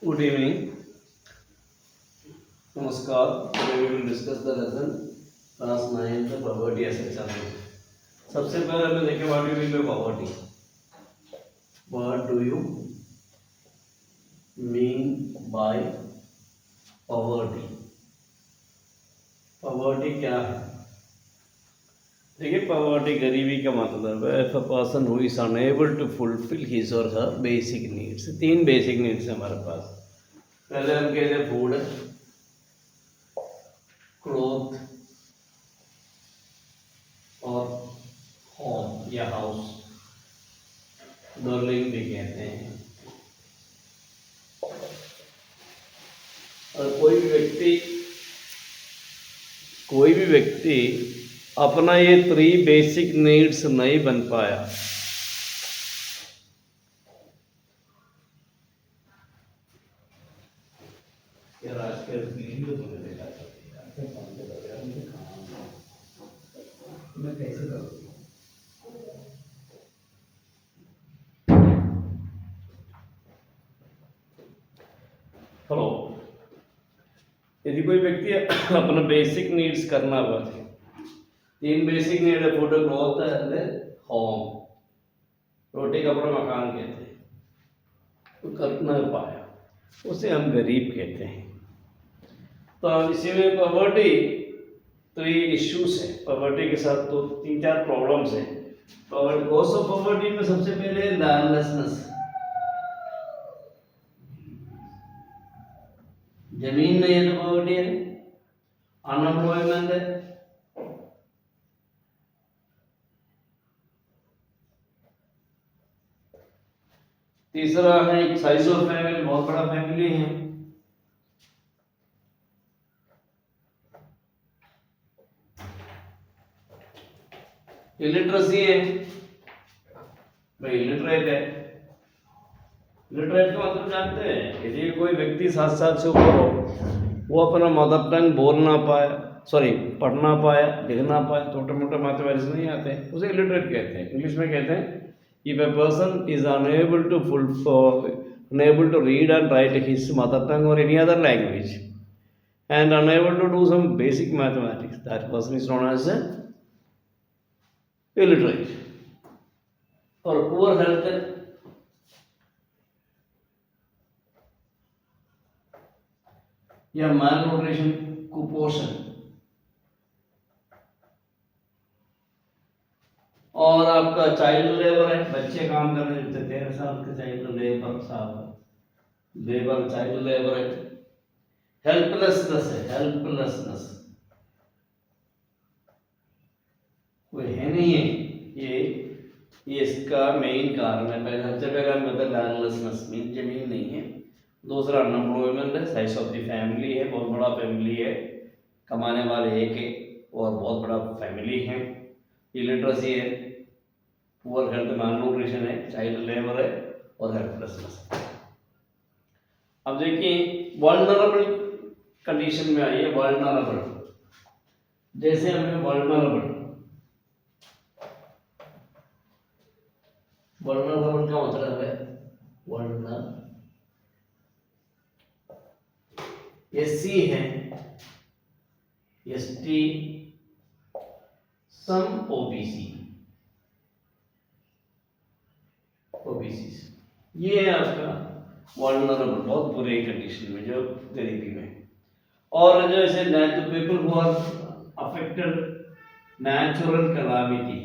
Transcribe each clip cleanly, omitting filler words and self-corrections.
Good evening. Namaskar. Today we will discuss the lesson class 9 the poverty as a challenge. सबसे पहले हमें देखें what do you mean by poverty? What do you mean by poverty? Poverty क्या है? देखिए poverty गरीबी का मतलब है if a person who is unable to fulfill his or her basic needs. तीन basic needs है हमारे पास. पहले हम कहते हैं फूड, क्लोथ और होम या हाउस, डॉर्लिंग भी कहते हैं. और कोई भी व्यक्ति अपना ये 3 बेसिक नीड्स नहीं बन पाया, मैं कैसे करूँ? हेलो, यदि कोई व्यक्ति अपना बेसिक नीड्स करना हुआ थे, 3 बेसिक नीड है, फूड, क्लॉथ एंड होम, रोटी कपड़ा मकान कहते हैं, तो कर न पाया, उसे हम गरीब कहते हैं. तो इसी में पॉवर्टी तो ये इश्यूज है, पॉवर्टी के साथ तो 3-4 प्रॉब्लम्स हैं. पॉवर्टी, कॉज ऑफ पॉवर्टी में सबसे पहले लैंडलेसनेस, जमीन नहीं है तो पॉवर्टी है. अनएम्प्लॉयमेंट है, तीसरा है साइज ऑफ फैमिली, बहुत बड़ा फैमिली है. इलिटरेसी है, भाई इलिटरेट है. इलिटरेट का मतलब जानते हैं, यदि कोई व्यक्ति 7 साल से ऊपर हो, वो अपना मदर टंग बोलना पाए, पढ़ना पाए, लिखना पाए, छोटे मोटे मैथमेटिक्स नहीं आते, उसे इलिटरेट कहते हैं. इंग्लिश में कहते हैं if a person is unable to read and write his mother tongue or any other language and unable to do some basic mathematics, that person is known as illiterate. और poor health या malnutrition, कुपोषण, और आपका child labour है, बच्चे काम कर रहे हैं, 13 साल के चाइल्ड लेबर चाइल्ड लेबर है. हेल्पलेसनेस है, हेल्पलेसनेस, कोई है नहीं है, ये इसका मेन कारण है. सबसे पहले हम कहते हैं लैंडलेसनेस, मीन जमीन नहीं है. दूसरा अनएम्प्लॉयमेंट है, साइज ऑफ द फैमिली है, बहुत बड़ा फैमिली है, कमाने वाले एक है और बहुत बड़ा फैमिली है. इलिटरेसी है, पुअर हेल्थ, malnutrition है, चाइल्ड लेबर है और हेल्पलेसनेस. अब देखिए वल्नरेबल कंडीशन में आइए. वल्नरेबल, जैसे हमें वल्नरेबल का मतलब है वल्नर, एससी है, एसटी, सम ओबीसी, ये है आपका वल्नरेबल, बहुत बुरे कंडीशन में, जो गरीबी में. और जो ऐसे people who are affected natural calamity,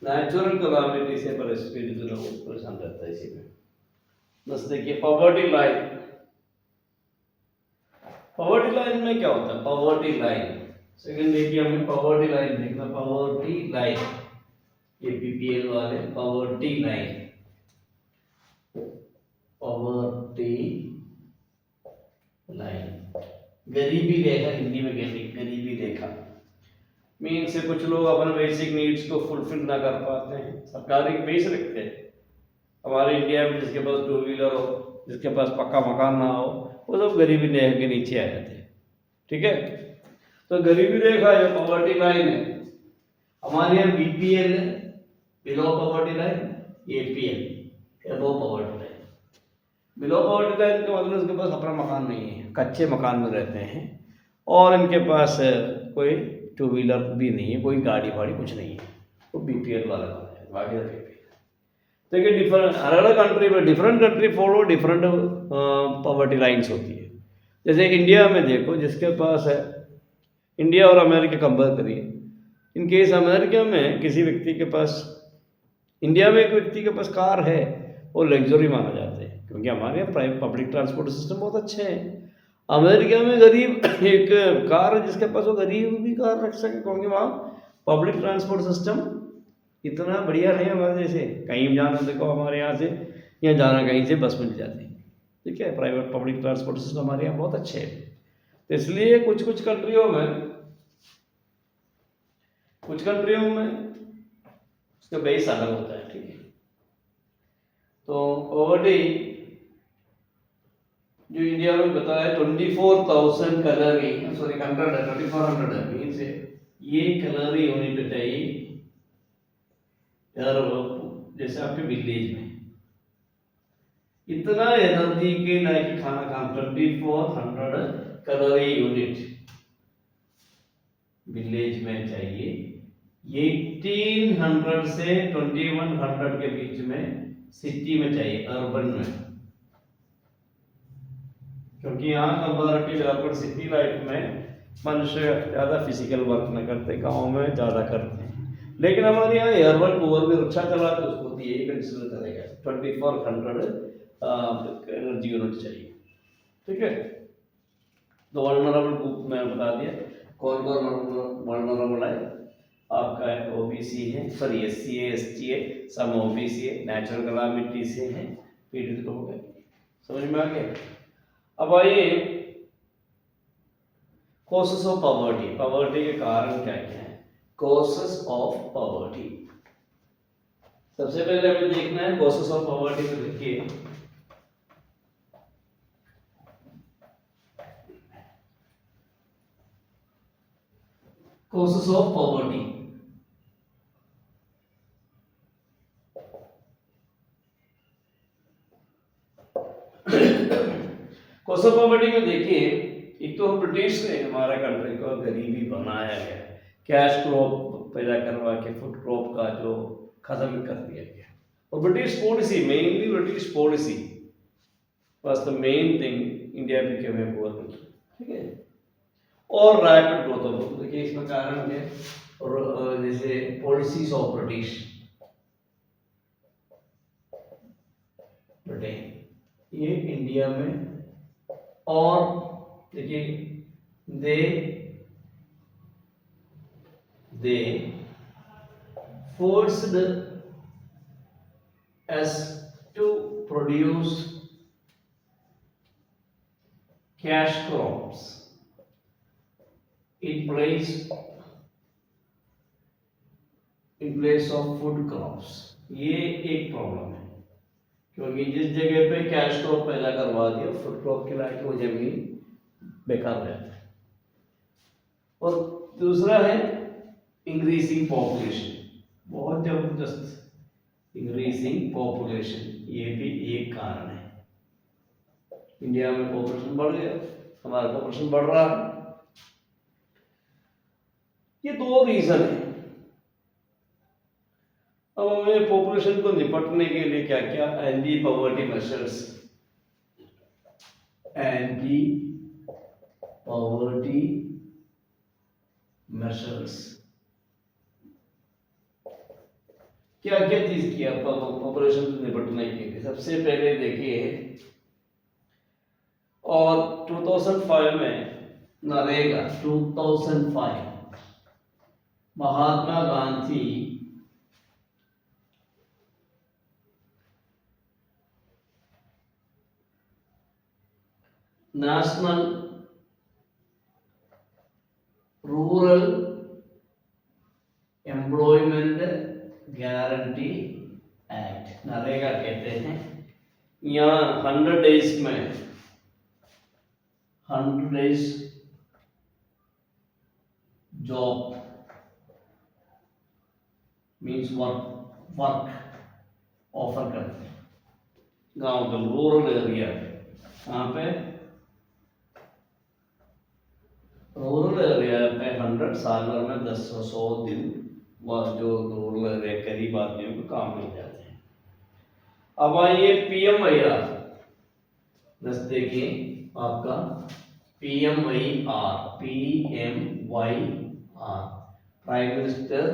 natural calamity से पीड़ित लोग परेशान रहता है. इसी में बस देखिए पॉवर्टी लाइन. पॉवर्टी लाइन में क्या होता है? पॉवर्टी लाइन, सेकंड देखिए हमें पॉवर्टी लाइन देखना. पॉवर्टी लाइन, ये बीपीएल वाले, पॉवर्टी लाइन, पॉवर्टी लाइन, गरीबी रेखा, हिंदी में कहते हैं गरीबी रेखा. मीन से कुछ लोग अपने बेसिक नीड्स को फुलफिल ना कर पाते हैं. सरकारी बेस रखते हैं हमारे इंडिया में, जिसके पास 2 व्हीलर हो, जिसके पास पक्का मकान ना हो, वो सब गरीबी रेखा के नीचे आ जाते हैं. ठीक है, तो गरीबी रेखा है, पॉवर्टी लाइन है. हमारे यहाँ बीपीएल है, बिलो पॉवर्टी लाइन, एपीएल एबो poverty line. Below poverty line का मतलब उसके पास अपना मकान नहीं है, कच्चे मकान में रहते हैं और इनके पास कोई टू व्हीलर भी नहीं है, कोई गाड़ी वाड़ी कुछ नहीं है, वो बीपीएल वाला है। बाकी तो बीपीएल देखिए डिफरेंट, अलग अलग कंट्री में different country follow different poverty lines होती है। जैसे इंडिया में देखो, जिसके पास है, इंडिया और अमेरिका कंपेयर करिए। इन केस अमेरिका में किसी व्यक्ति के पास, इंडिया में एक व्यक्ति के पास कार है वो लग्जरी माना जाता है, क्योंकि हमारे यहाँ प्राइवेट पब्लिक ट्रांसपोर्ट सिस्टम बहुत अच्छे हैं। अमेरिका में गरीब एक कार है जिसके पास, वो गरीब भी कार रख सके, क्योंकि वहाँ पब्लिक ट्रांसपोर्ट सिस्टम इतना बढ़िया नहीं है हमारे जैसे। कहीं जाना देखो हमारे यहाँ से, यहाँ जाना कहीं से बस मिल जाती है, ठीक है। प्राइवेट पब्लिक ट्रांसपोर्ट सिस्टम हमारे यहाँ बहुत अच्छे हैं। तो इसलिए कुछ कुछ कंट्रियों में उसका बेस अलग होता है, ठीक है। तो पॉवर्टी जो इंडिया में बताया 24,000 कैलोरी, सॉरी 2400 है, मीन्स ये कैलोरी यूनिट चाहिए यार, जैसे आपके विलेज में इतना एनर्जी के लायक खाना खाना 2400 कैलोरी यूनिट विलेज में चाहिए, 1800 से 2100 के बीच में सिटी में चाहिए, अर्बन में। क्योंकि यहाँ कंपैरेटिव अगर सिटी लाइफ में मनुष्य ज़्यादा फिजिकल वर्क न करते, गाँव में ज़्यादा करते हैं। लेकिन हमारे यहाँ अर्बन पुअर भी रिक्शा चला तो उसको तो यही कंसिडर करेगा, 2400 एनर्जी यूनिट चाहिए, ठीक है। तो वल्नरेबल ग्रुप में बता दिया कौन कौन वल्नरेबल है। आपका है ओबीसी है, सॉरी एससी है, एसटी है, सम ओबीसी है, नेचुरल कैलामिटी से है, पीड़ित लोग हैं। समझ में आ गया। अब आइए कॉसेस ऑफ पॉवर्टी, पॉवर्टी के कारण क्या क्या है, कॉसेस ऑफ पॉवर्टी। सबसे पहले हमें देखना है कॉसेस ऑफ पॉवर्टी को। देखिए causes of poverty, cos of poverty में देखिए, एक तो ब्रिटिश ने हमारा कंट्री को गरीबी बनाया गया, कैश क्रॉप पैदा करवा के फूड क्रॉप का जो खत्म कर दिया गया। और British policy, mainly British policy was the main thing India became a poor country, ठीक है। और रैपिड ग्रोथ ऑफ, देखिए इसका कारण है और जैसे पॉलिसीज ऑफ ब्रिटिश, ये इंडिया में, और देखिए दे forced us to produce cash crops in place of food crops। ये एक प्रॉब्लम है, क्योंकि जिस जगह पे कैश क्रॉप पैदा करवा दिया फूड क्रॉप के लायक वो जमीन बेकार रहता है। और दूसरा है इंक्रीजिंग पॉपुलेशन, बहुत जबरदस्त इंक्रीजिंग पॉपुलेशन, ये भी एक कारण है। इंडिया में पॉपुलेशन बढ़ गया, हमारा पॉपुलेशन बढ़ रहा है, ये दो रीजन है। अब हमें पॉपुलेशन को निपटने के लिए क्या क्या anti poverty measures, anti poverty measures क्या क्या चीज किया पॉपुलेशन से निपटने के लिए। सबसे पहले देखिए, और 2005 में NREGA 2005 Mahatma Gandhi national rural employment guarantee act, NREGA कहते हैं। यहाँ 100 डेज में 100 days job means work work offer करते हैं। गांव का रूरल एरिया यहाँ पे रूरल एरिया पे 100 साल भर में 100 दिन वह जो रूरल एरिया गरीब आदमियों को काम मिल जाते हैं। अब आइए PMYR, बस देखिए आपका PMYR प्राइम मिनिस्टर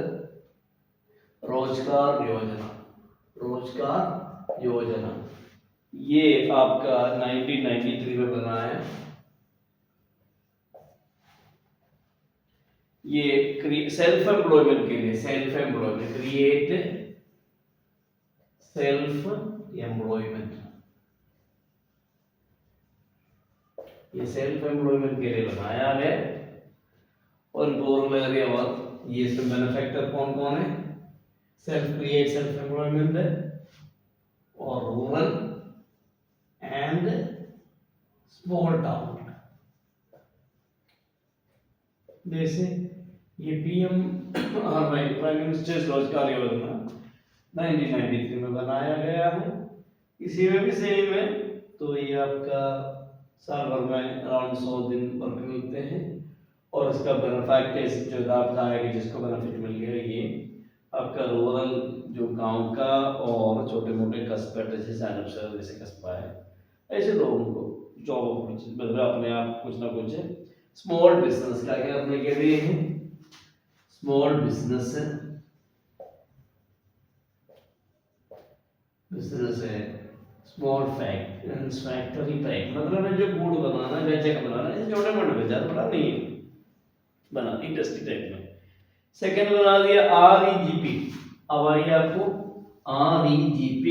रोजगार योजना, रोजगार योजना ये आपका 1993 में बना है। ये सेल्फ एम्प्लॉयमेंट के लिए, self employment, create self employment, ये सेल्फ एम्प्लॉयमेंट के लिए बनाया है। और रूरल एरिया वर्क, ये इसमें बेनिफिशियर कौन कौन है? सेल्फ क्रिएट सेल्फ एम्प्लॉयमेंट है और रूरल एंड स्मॉल टाउन। जैसे ये PMRY प्राइम मिनिस्टर रोजगार योजना 1993 में बनाया गया है। इसी में भी सेम है। तो ये आपका साल भर में अराउंड 100 दिन वर्क मिलते हैं और इसका बेनिफिट जो लाभ है कि जिसको बेनिफिट मिल गया ये आपका रूरल जो गांव का और छोटे मोटे कस्बे जैसे सैनप शहर जैसे कस्बा है ऐसे लोगों को जॉब मतलब अपने आप कुछ ना कुछ स्मॉल बिजनेस क्या करने के लिए है। स्मॉल बिजनेस है, स्मॉल फैक्ट्री टाइप, मतलब है जो गुड़ बनाना गज्जे का बनाना है, छोटे मोटे बाजार बड़ा नहीं है, बना इंडस्ट्री टाइप में। सेकंड बना दिया REGP। अब आइए आपको REGP,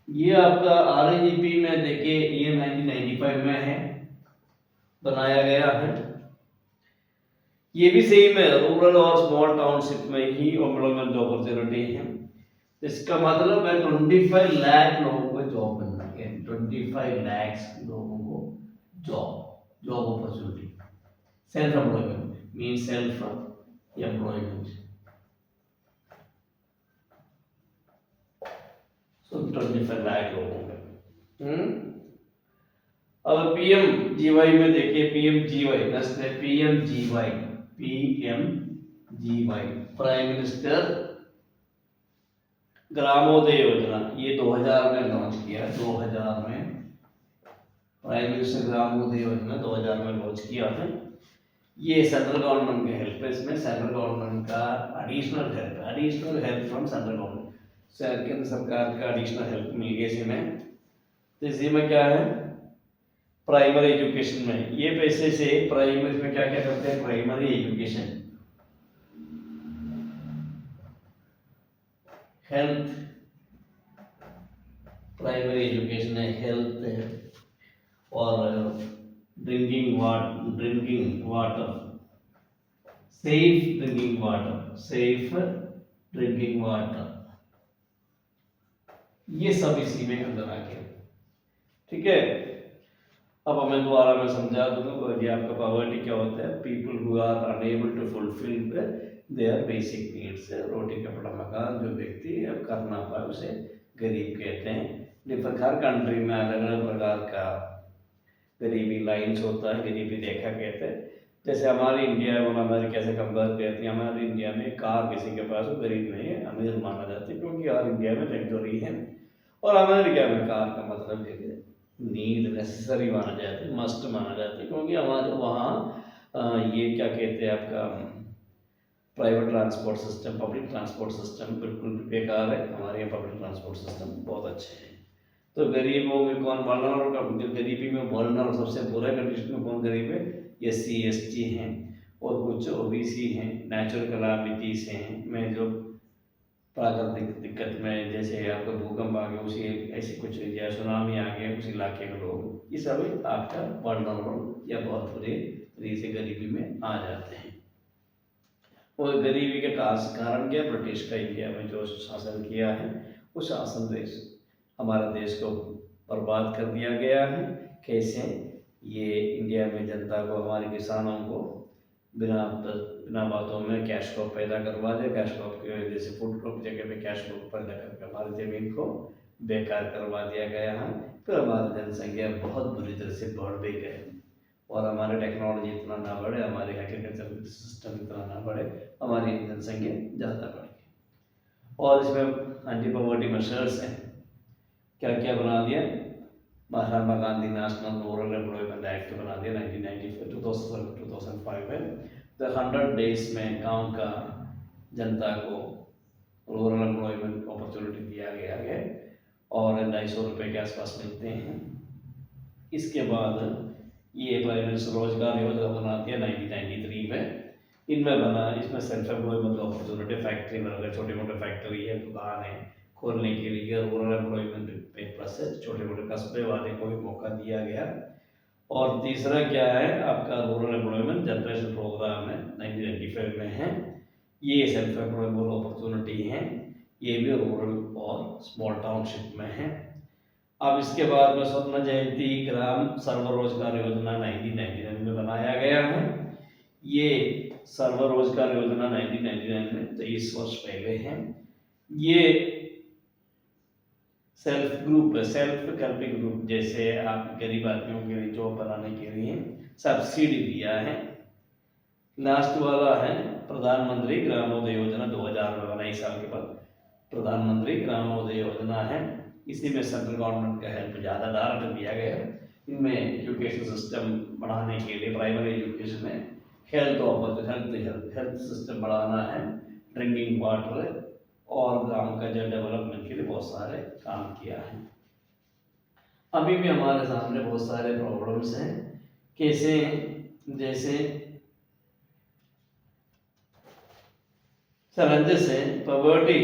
ये आपका REGP में देखिए ये 1995 में है बनाया गया है। ये भी सेम है, रूरल और स्मॉल टाउनशिप में ही एम्प्लॉयमेंट अपॉर्चुनिटी है। इसका मतलब है 25 लाख लोगों को जॉब मिलना है, 25 लाख लोगों को job opportunity. Self employment mean self employment, so 25 lakh लोगों को। अब PMGY में देखिए, PMGY प्राइम मिनिस्टर ग्रामोदय योजना, ये 2000 में लॉन्च किया, 2000 में प्राइम मिनिस्टर ग्रामोदय योजना 2000 में लॉन्च किया है। ये सेंट्रल गवर्नमेंट के हेल्प है, इसमें सेंट्रल गवर्नमेंट का additional help from central government, केंद्र सरकार का एडिशनल हेल्प मिल गया इसमें। तो इसी में क्या है, प्राइमरी एजुकेशन में ये पैसे से प्राइमरी में क्या क्या करते हैं, primary education, health, primary education है, हेल्थ है और drinking water, safe drinking water, ये सब इसी में अंदर आ गया। ठीक है, अब मैं दोबारा मैं समझा दूंगा कि आपका पॉवर्टी क्या होता है। People who are unable to fulfil their basic needs, रोटी कपड़ा मकान जो व्यक्ति अब कर ना पाए उसे गरीब कहते हैं। डिफरेंट हर कंट्री में अलग अलग प्रकार का गरीबी लाइन्स होता है, गरीबी रेखा कहते हैं। जैसे हमारे इंडिया और अमेरिका से कंपेयर करते हैं, हमारे इंडिया में कार किसी के पास वो गरीब नहीं है, अमीर माना जाता है, क्योंकि हर इंडिया में लग्जरी है। और अमेरिका में कार का मतलब है नीड, नेसेसरी माना जाता है, मस्ट माना जाता है, क्योंकि हमारे वहाँ ये क्या कहते हैं आपका private transport system, public transport system बिल्कुल बेकार है। हमारे यहाँ पब्लिक ट्रांसपोर्ट सिस्टम बहुत अच्छे हैं। तो गरीबों में कौन वल्नरेबल, जो गरीबी में वल्नरेबल सबसे बुरा कंडीशन में कौन गरीब है, SC ST हैं और कुछ OBC हैं, नेचुरल कैलामिटीज हैं में जो प्राकृतिक दिक्कत में, जैसे आपका भूकंप आ गया उसी ऐसे कुछ या सुनामी आ गया उस इलाके के लोग, ये सब आपका वल्नरेबल या बहुत बुरे तरीके से गरीबी में आ जाते हैं। और गरीबी के कारण क्या, ब्रिटिश का इंडिया में जो शासन किया है उस शासन देश हमारा देश को बर्बाद कर दिया गया है। कैसे, ये इंडिया में जनता को, हमारे किसानों को बिना बातों में कैश क्रॉप पैदा करवा दिया। कैश क्रॉप की वजह से फूड क्रॉप जगह पे कैश क्रॉप पैदा करके हमारी ज़मीन को बेकार करवा दिया गया है। फिर हमारी जनसंख्या बहुत बुरी तरह से बढ़ भी गई और हमारी टेक्नोलॉजी इतना ना बढ़े, हमारे एग्रीकल्चर सिस्टम इतना ना बढ़े, हमारी जनसंख्या ज़्यादा बढ़ गई। और इसमें एंटी पॉवर्टी मेजर्स हैं, क्या क्या बना दिया। Mahatma Gandhi national rural employment act बना दिया 2005 में। तो 100 डेज में गांव का जनता को रूरल एम्प्लॉयमेंट अपॉर्चुनिटी दिया गया है और 250 रुपये के आसपास मिलते हैं। इसके बाद ये प्राइम मिनिस्टर रोजगार योजना बना दिया 1993 में। इसमें सेल्फ एम्प्लॉयमेंट अपॉर्चुनिटी, फैक्ट्री में छोटे मोटे फैक्ट्री है, दुकान है खोलने के लिए रूरल एम्प्लॉयमेंट पेपर से छोटे मोटे कस्बे वाले को भी मौका दिया गया। और तीसरा क्या है आपका रूरल एम्प्लॉयमेंट जनरेशन प्रोग्राम है 1995 में है। ये सेल्फ एम्प्लॉयमेंट अपॉर्चुनिटी है, ये भी रूरल और स्मॉल टाउनशिप में है। अब इसके बाद में स्वर्ण जयंती ग्राम सर्वरोजगार योजना 1999 में बनाया गया है। ये सर्वरोजगार योजना 1999 में 23 वर्ष पहले है। ये सेल्फ हेल्पिंग ग्रुप जैसे आप गरीब आदमियों के लिए जॉब बनाने के लिए सब्सिडी दिया है। लास्ट वाला है प्रधानमंत्री ग्रामोदय योजना 2000 में बना, 1 साल के बाद प्रधानमंत्री ग्रामोदय योजना है। इसी में सेंट्रल गवर्नमेंट का हेल्प ज़्यादा डायरेक्ट दिया गया है। इनमें एजुकेशन सिस्टम बढ़ाने के लिए प्राइमरी एजुकेशन में हेल्थ सिस्टम बढ़ाना है, ड्रिंकिंग वाटर और गांव का जो डेवलपमेंट के लिए बहुत सारे काम किया है। अभी भी हमारे सामने बहुत सारे प्रॉब्लम्स हैं, कैसे जैसे चैलेंजेस हैं। पॉवर्टी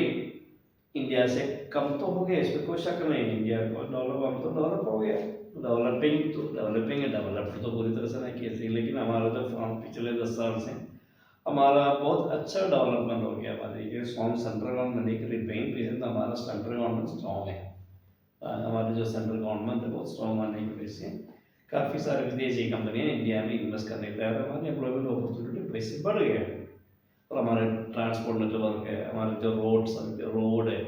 इंडिया से कम तो हो गया, इसमें कोई शक नहीं। इंडिया को डेवलप हो गया, डेवलपिंग है, डेवलप्ड तो पूरी तरह से नहीं कैसे, लेकिन हमारा जो पिछले 10 साल से हमारा बहुत अच्छा डेवलपमेंट हो गया। हमारे स्ट्रॉन्ग सेंट्रल गवर्नमेंट तो हमारा सेंट्रल गवर्नमेंट स्ट्रॉन्ग है। हमारे जो सेंट्रल गवर्नमेंट है बहुत स्ट्रॉन्ग होने की वजह से काफ़ी सारी विदेशी कंपनियां इंडिया में इन्वेस्ट करने तैयार है। हमारे एम्प्लॉयमेंट अपॉर्चुनिटी वैसे बढ़ गया और हमारे ट्रांसपोर्ट नेटवर्क है, हमारे जो रोड है,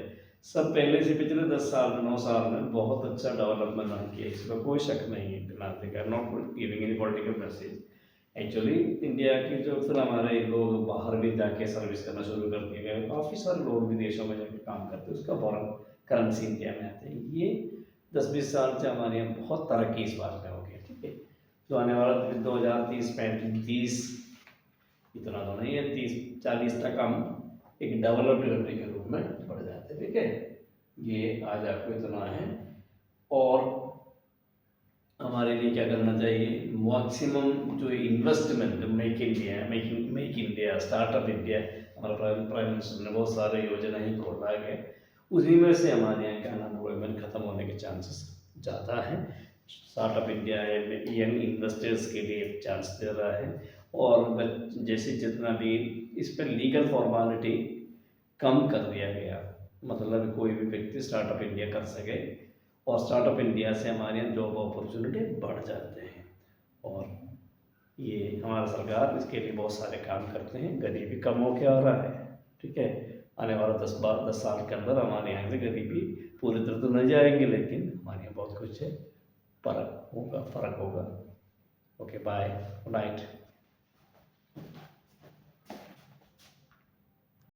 सब पहले से पिछले 10 साल में 9 साल में बहुत अच्छा डेवलपमेंट किया, इसमें कोई शक नहीं है। Not giving any political message. Actually India के जो फिर हमारे लोग बाहर भी जाके सर्विस करना शुरू कर दिए गए, काफ़ी सारे लोग विदेशों में जाकर काम करते हैं, उसका फॉरेन करेंसी इंडिया में आते हैं। ये 10-20 साल से हमारे यहाँ बहुत तरक्की इस बात में हो गई। ठीक है, जो आने वाला 2030-35 इतना तो नहीं है, 30-40 तक हम एक डेवलप्ड कंट्री के रूप में बढ़ जाते हैं। ठीक है, ये आज आपको इतना है। और हमारे लिए क्या करना चाहिए, मैक्सिमम जो investment make India startup India, हमारा प्राइम मिनिस्टर ने बहुत सारे योजना ही खोला है, उसी में से हमारे यहाँ का अनएम्प्लॉयमेंट खत्म होने के चांसेस ज़्यादा है। स्टार्टअप इंडिया है, यंग इन्वेस्टर्स के लिए चांस दे रहा है। और जैसे जितना भी इस पर लीगल फॉर्मेलिटी कम कर दिया गया, मतलब कोई भी व्यक्ति स्टार्टअप इंडिया कर सके और स्टार्टअप इंडिया से हमारे यहाँ जॉब अपॉर्चुनिटी बढ़ जाते हैं। और ये हमारा सरकार इसके लिए बहुत सारे काम करते हैं, गरीबी कम होकर आ रहा है। ठीक है, आने वाला 10 साल के अंदर हमारे यहाँ से गरीबी पूरी तरह तो नहीं जाएंगे, लेकिन हमारे यहाँ बहुत कुछ है, फर्क होगा। Okay, bye, good night.